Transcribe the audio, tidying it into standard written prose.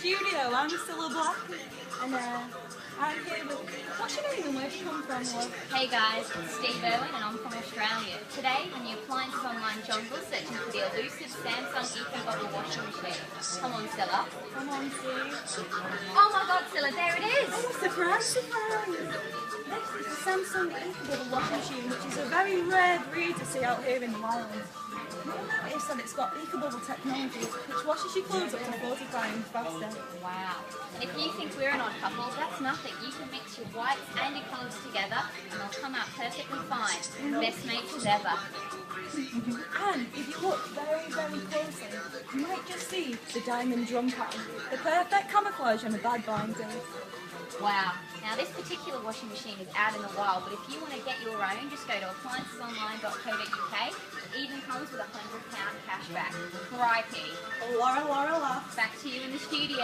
studio. I'm Cilla Black, and I'm here with... What's your name and where do you come from, love? Hey guys, it's Steve Irwin and I'm from Australia. Today, the new appliances online jungle searching for the elusive Samsung EcoBubble washing machine. Come on, Cilla. Come on, Steve. Oh my god, Cilla, there it is! Oh, surprise, surprise! This is the Samsung EcoBubble washing machine, which is a very rare breed to see out here in the wild. You'll notice that it's got EcoBubble technology, which washes your clothes up to 40 times faster. Wow. And if you think we're an odd couple, that's nothing. You can mix your whites and your colours together and they'll come out perfectly fine. Best mates as ever. And if you look very, very closely, you might just see the diamond drum pattern, the perfect camouflage on a bad buying day. Wow. Now this particular washing machine is out in the wild, but if you want to get your own, just go to appliancesonline.co.uk. It even comes with a £100 cashback. Crikey. Laura, laugh. Back to you in the studio.